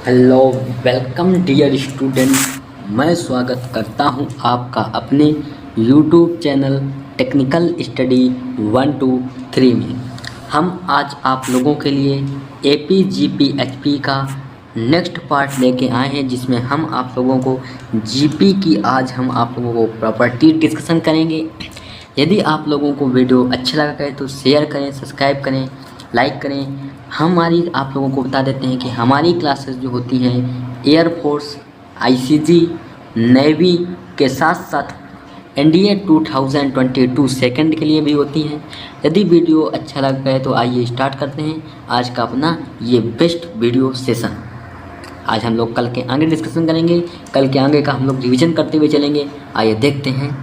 Hello, welcome dear student. मैं स्वागत करता हूं आपका अपने यूट्यूब चैनल टेक्निकल स्टडी 1 2 3 में। हम आज आप लोगों के लिए एपी जीपी एचपी का नेक्स्ट पार्ट लेके आए हैं, जिसमें हम आप लोगों को जीपी की आज हम आप लोगों को प्रॉपर्टी डिस्कशन करेंगे। यदि आप लोगों को वीडियो अच्छा लगा है तो शेयर करें, सब्सक्राइब करें, लाइक करें। हमारी आप लोगों को बता देते हैं कि हमारी क्लासेस जो होती हैं एयरफोर्स, आईसीजी, नेवी के साथ साथ एनडीए 2022 सेकंड के लिए भी होती हैं। यदि वीडियो अच्छा लग गया तो आइए स्टार्ट करते हैं आज का अपना ये बेस्ट वीडियो सेशन। आज हम लोग कल के आगे डिस्कशन करेंगे, कल के आगे का हम लोग रिवीजन करते हुए चलेंगे। आइए देखते हैं।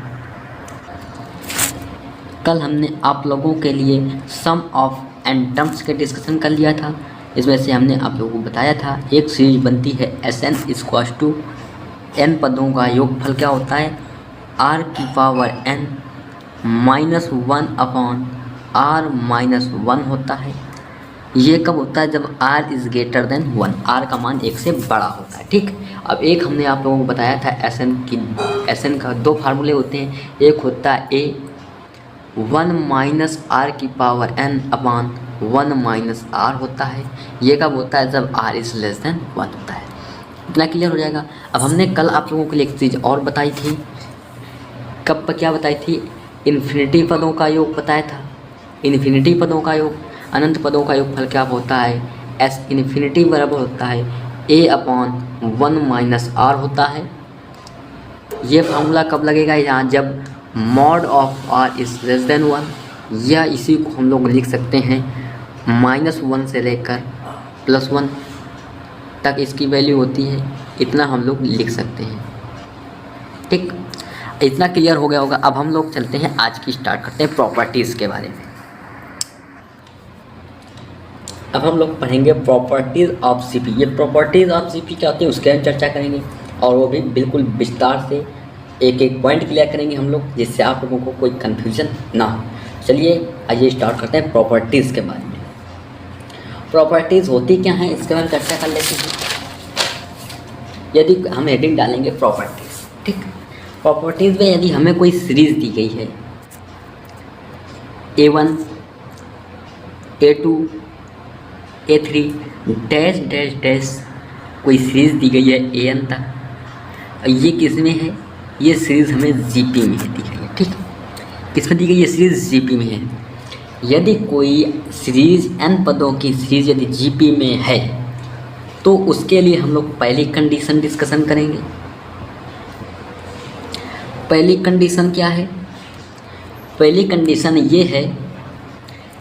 कल हमने आप लोगों के लिए सम ऑफ एंड टर्म्स के डिस्कशन कर लिया था। इसमें से हमने आप लोगों को बताया था एक सीरीज बनती है S N equals to N पदों का योगफल क्या होता है, आर की पावर एन -1 अपॉन आर -1 होता है। ये कब होता है? जब r is greater than 1, r का मान 1 से बड़ा होता है। ठीक, अब एक हमने आप लोगों को बताया था एस एन का दो फार्मूले होते हैं। एक होता है ए 1 माइनस आर की power N upon 1 minus R होता है। ये कब होता है? जब r इज़ लेस देन 1 होता है। इतना क्लियर हो जाएगा। अब हमने कल आप लोगों के लिए एक चीज़ और बताई थी। क्या बताई थी? इन्फिनिटी पदों का योग बताया था। इन्फिनिटी पदों का योग, अनंत पदों का योगफल क्या होता है? एस इन्फिनिटी बराबर होता है a अपॉन 1 माइनस आर होता है। ये फार्मूला कब लगेगा? यहाँ जब mod of R is less than 1, या इसी को हम लोग लिख सकते हैं -1 से लेकर +1 तक इसकी वैल्यू होती है। इतना हम लोग लिख सकते हैं। ठीक, इतना क्लियर हो गया होगा। अब हम लोग चलते हैं, आज की स्टार्ट करते हैं प्रॉपर्टीज़ के बारे में। अब हम लोग पढ़ेंगे प्रॉपर्टीज़ ऑफ सीपी। ये प्रॉपर्टीज़ ऑफ सीपी क्या होती है उसके हम चर्चा करेंगे, और वो भी बिल्कुल विस्तार से एक एक पॉइंट क्लियर करेंगे हम लोग, जिससे आप लोगों को कोई कन्फ्यूजन ना हो। चलिए आइए स्टार्ट करते हैं प्रॉपर्टीज़ के बारे में। प्रॉपर्टीज़ होती क्या हैं इसके बारे में चर्चा कर लेते हैं। यदि हम हेडिंग डालेंगे प्रॉपर्टीज़, ठीक, प्रॉपर्टीज़ में यदि हमें कोई सीरीज़ दी गई है A1 A2 A3 dash dash dash, कोई सीरीज़ दी गई है AN तक। ये किस में है? ये सीरीज़ हमें जीपी में दी गई है। ठीक, किसमें दी गई? ये सीरीज़ जीपी में है। यदि कोई सीरीज़ n पदों की सीरीज़ यदि जीपी में है तो उसके लिए हम लोग पहली कंडीशन डिस्कशन करेंगे। पहली कंडीशन क्या है? पहली कंडीशन ये है,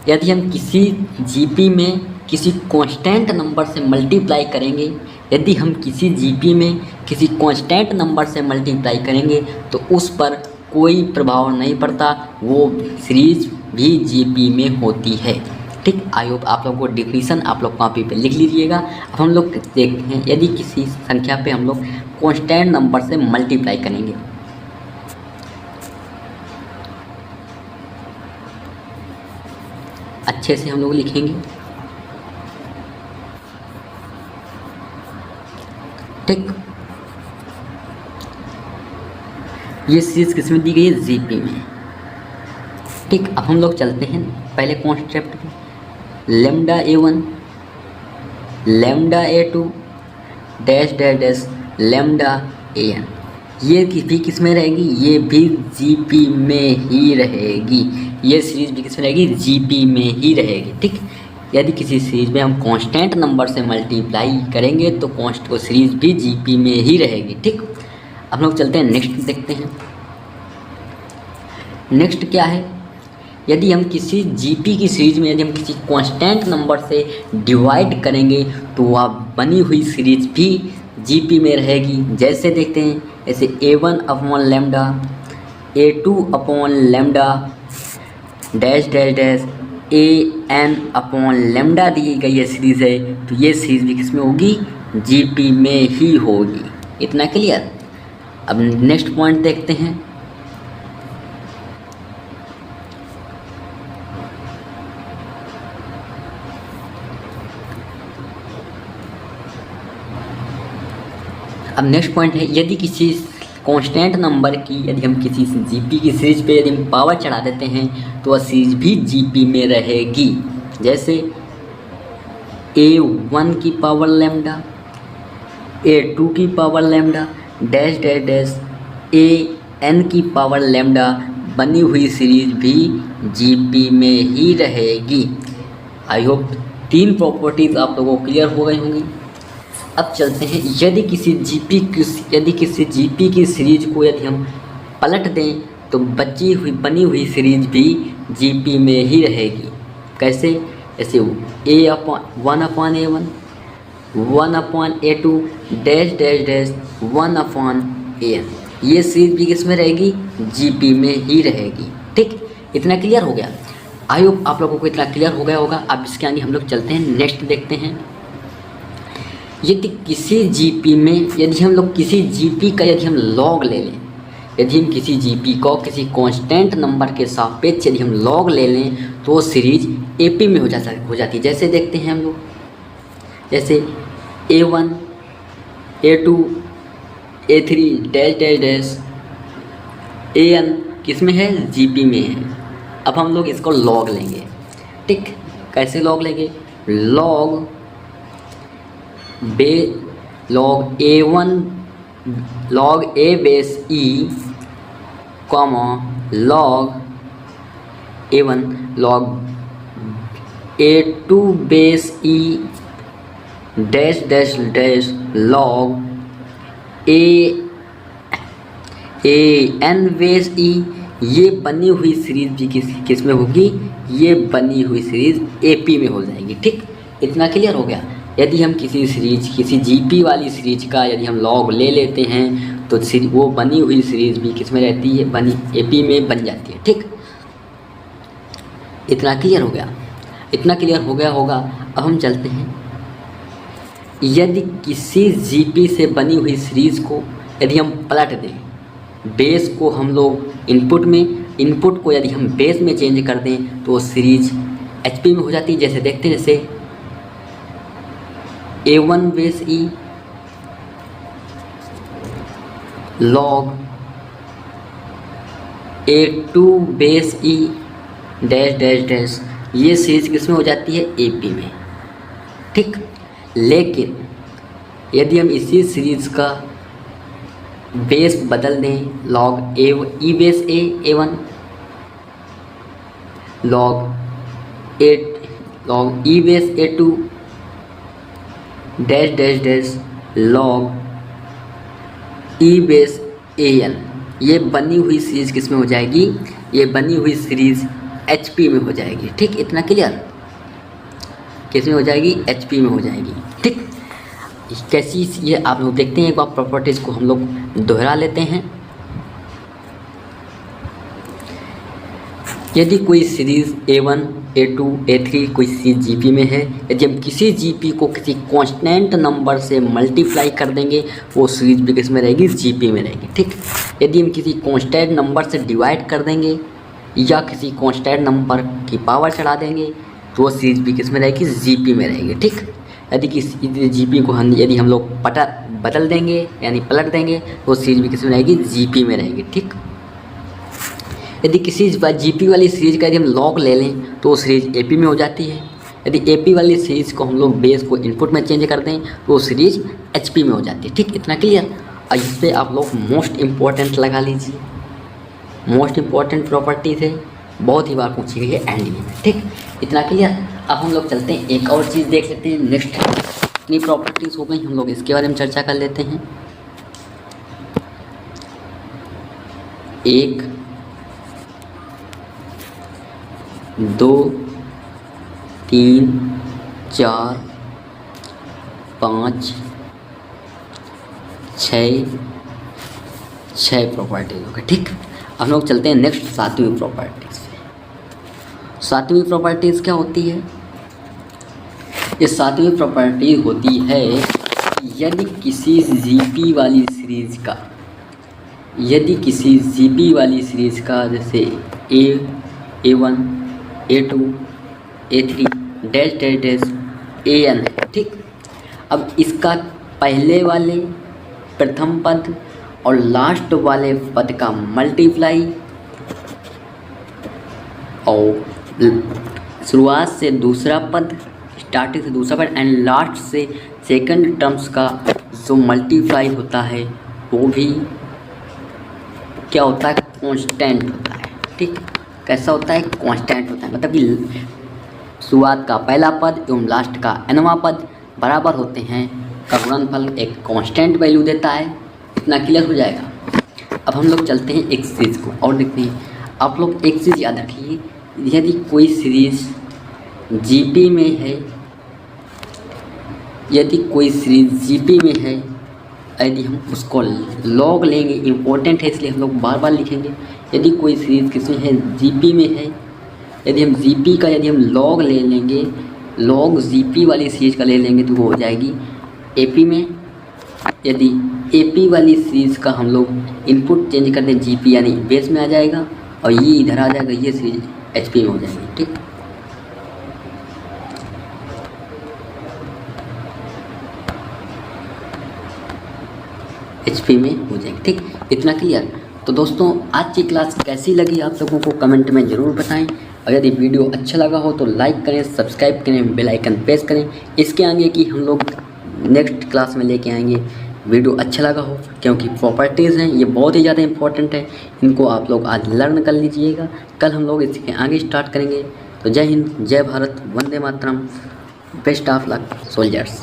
यदि हम किसी जीपी में किसी कांस्टेंट नंबर से मल्टीप्लाई करेंगे, यदि हम किसी जीपी में किसी कांस्टेंट नंबर से मल्टीप्लाई करेंगे तो उस पर कोई प्रभाव नहीं पड़ता, वो सीरीज भी जीपी में होती है। ठीक, आई होप आप लोगों को डिफिनीशन आप लोग कॉपी पे लिख लीजिएगा। अब हम लोग देखते हैं, यदि किसी संख्या पे हम लोग कांस्टेंट नंबर से मल्टीप्लाई करेंगे, अच्छे से हम लोग लिखेंगे। ठीक, ये सीरीज किस में दी गई है? जीपी में। ठीक, अब हम लोग चलते हैं पहले कॉन्सेप्ट पे। Lambda A1 lambda A2 dash dash dash lambda AN, ये भी किस में रहेगी? ये भी जीपी में ही रहेगी। ये सीरीज भी किस में रहेगी? जीपी में ही रहेगी। ठीक, यदि किसी सीरीज में हम कांस्टेंट नंबर से मल्टीप्लाई करेंगे तो वो सीरीज भी जीपी में ही रहेगी। ठीक, अब हम लोग चलते हैं नेक्स्ट देखते हैं। नेक्स्ट क्या है? यदि हम किसी जीपी की सीरीज में यदि हम किसी कांस्टेंट नंबर से डिवाइड करेंगे तो वह बनी हुई सीरीज भी जीपी में रहेगी। जैसे देखते हैं, जैसे A1 upon lambda, A2 upon lambda dash dash dash AN upon lambda दी गई है सीरीज़ है, तो ये सीरीज भी किस में होगी? जीपी में ही होगी। इतना क्लियर। अब नेक्स्ट पॉइंट देखते हैं। अब नेक्स्ट पॉइंट है, यदि किसी कांस्टेंट नंबर की यदि हम किसी जीपी की सीरीज पे यदि हम पावर चढ़ा देते हैं तो वह सीरीज भी जीपी में रहेगी। जैसे A1 की पावर लैम्डा, A2 की power lambda, dash dash dash AN की पावर लैम्डा बनी हुई सीरीज भी जीपी में ही रहेगी। आई होप 3 प्रॉपर्टीज़ आप लोगों को क्लियर हो गई होंगी। अब चलते हैं, यदि किसी जीपी की सीरीज को यदि हम पलट दें तो बनी हुई सीरीज भी जीपी में ही रहेगी। कैसे? ऐसे A1 upon A1, 1 upon A2, dash dash dash 1 upon AN, ये सीरीज भी किस में रहेगी? जीपी में ही रहेगी। ठीक, इतना क्लियर हो गया। आई होप आप लोगों को इतना क्लियर हो गया होगा। अब इसके आगे हम लोग चलते हैं, नेक्स्ट देखते हैं। यदि किसी जीपी में यदि हम लोग किसी जीपी का यदि हम लॉग ले लें, यदि हम किसी जीपी को किसी कांस्टेंट नंबर के सापेक्ष यदि हम लॉग ले लें तो सीरीज एपी में हो जाती है। जैसे देखते हैं हम लोग, जैसे A1, A2, A3 dash dash dash AN किस में है? जीपी में है। अब हम लोग इसको लॉग लेंगे। ठीक, कैसे लॉग लेंगे? Log A1 log A base E comma log A1 log A2 base E dash dash dash log AN base E। ये बनी हुई सीरीज भी किस में होगी? ये बनी हुई सीरीज AP में हो जाएगी। ठीक, इतना क्लियर हो गया। यदि हम किसी जीपी वाली सीरीज का यदि हम लॉग ले लेते हैं तो वो बनी हुई सीरीज भी किस में रहती है? एपी में बन जाती है। ठीक, इतना क्लियर हो गया। इतना क्लियर हो गया होगा। अब हम चलते हैं, यदि किसी जीपी से बनी हुई सीरीज को यदि हम पलट दें, बेस को हम लोग इनपुट को यदि हम बेस में चेंज कर दें तो सीरीज एचपी में हो जाती है। जैसे देखते हैं, जैसे A1 base E log A2 base E dash dash dash, ये सीरीज किस में हो जाती है? एपी में। ठीक, लेकिन यदि हम इसी सीरीज का बेस बदल दें, log E base A1 log E base A2 dash dash dash log E base AN, ये बनी हुई सीरीज किस में हो जाएगी? ये बनी हुई सीरीज HP में हो जाएगी। ठीक, इतना क्लियर? किस में हो जाएगी? HP में हो जाएगी। ठीक, कैसी ये आप लोग देखते हैं। एक बार प्रॉपर्टीज़ को हम लोग दोहरा लेते हैं। यदि कोई सीरीज़ A1, A2, A3 कोई सीरीज जीपी में है, यदि हम किसी जीपी को किसी कांस्टेंट नंबर से मल्टीप्लाई कर देंगे वो सीरीज भी किस में रहेगी? जीपी में रहेगी। ठीक, यदि हम किसी कांस्टेंट नंबर से डिवाइड कर देंगे या किसी कांस्टेंट नंबर की पावर चढ़ा देंगे तो वो सीरीज भी किस में रहेगी? जीपी में रहेगी। ठीक, यदि किसी जीपी को यदि हम लोग बदल देंगे यानी पलट देंगे तो सीरीज भी किस में रहेगी? जीपी में रहेगी। ठीक, यदि किसी जीपी वाली सीरीज का यदि हम लॉग ले लें तो वो सीरीज एपी में हो जाती है। यदि एपी वाली सीरीज को हम लोग बेस को इनपुट में चेंज कर दें तो वो सीरीज एचपी में हो जाती है। ठीक, इतना क्लियर? और इस पर आप लोग मोस्ट इम्पॉर्टेंट लगा लीजिए। मोस्ट इम्पॉर्टेंट प्रॉपर्टीज़ है, बहुत ही बार पूछी गई है एंड में। ठीक, इतना क्लियर? अब हम लोग चलते हैं, एक और चीज़ देख लेते हैं। नेक्स्ट इतनी प्रॉपर्टीज़ हो गई, हम लोग इसके बारे में चर्चा कर लेते हैं। 1, 2, 3, 4, 5, 6 प्रॉपर्टीज हो गई। ठीक, अब हम लोग चलते हैं नेक्स्ट 7वीं प्रॉपर्टीज। 7वीं प्रॉपर्टीज क्या होती है? ये 7वीं प्रॉपर्टी होती है, यदि किसी जीपी वाली सीरीज का जैसे A1, A2, A3 dash dash dash AN है। ठीक, अब इसका प्रथम पद और लास्ट वाले पद का मल्टीप्लाई और शुरुआत से दूसरा पद, स्टार्टिंग से दूसरा पद एंड लास्ट से सेकंड टर्म्स का जो मल्टीप्लाई होता है वो भी क्या होता है, कांस्टेंट होता है। ठीक, कैसा होता है, कांस्टेंट होता है। मतलब कि शुरुआत का पहला पद एवं लास्ट का nवां पद बराबर होते हैं का गुणनफल एक कांस्टेंट वैल्यू देता है। इतना क्लियर हो जाएगा। अब हम लोग चलते हैं एक सीरीज को और देखते हैं। आप लोग एक चीज़ याद रखिए, यदि कोई सीरीज जीपी में है, यदि कोई सीरीज जीपी में है, यदि हम उसको लॉग लेंगे, इम्पोर्टेंट है इसलिए हम लोग बार बार लिखेंगे। यदि कोई सीरीज किसमें है, जीपी में है, यदि हम जीपी का यदि हम लॉग ले लेंगे, लॉग जीपी वाली सीरीज का ले लेंगे तो वो हो जाएगी एपी में। यदि एपी वाली सीरीज का हम लोग इनपुट चेंज कर दें जीपी यानी बेस में आ जाएगा और ये इधर आ जाएगा, ये सीरीज एचपी में हो जाएगी। ठीक, एचपी में हो जाएगी। ठीक, इतना क्लियर। तो दोस्तों आज की क्लास कैसी लगी आप लोगों को कमेंट में ज़रूर बताएं और यदि वीडियो अच्छा लगा हो तो लाइक करें, सब्सक्राइब करें, बेल आइकन प्रेस करें। इसके आगे की हम लोग नेक्स्ट क्लास में लेके आएंगे। वीडियो अच्छा लगा हो, क्योंकि प्रॉपर्टीज़ हैं ये बहुत ही ज़्यादा इंपॉर्टेंट है, इनको आप लोग आज लर्न कर लीजिएगा। कल हम लोग इसके आगे स्टार्ट करेंगे। तो जय हिंद, जय Bharat, Vande Mataram, best of luck soldiers.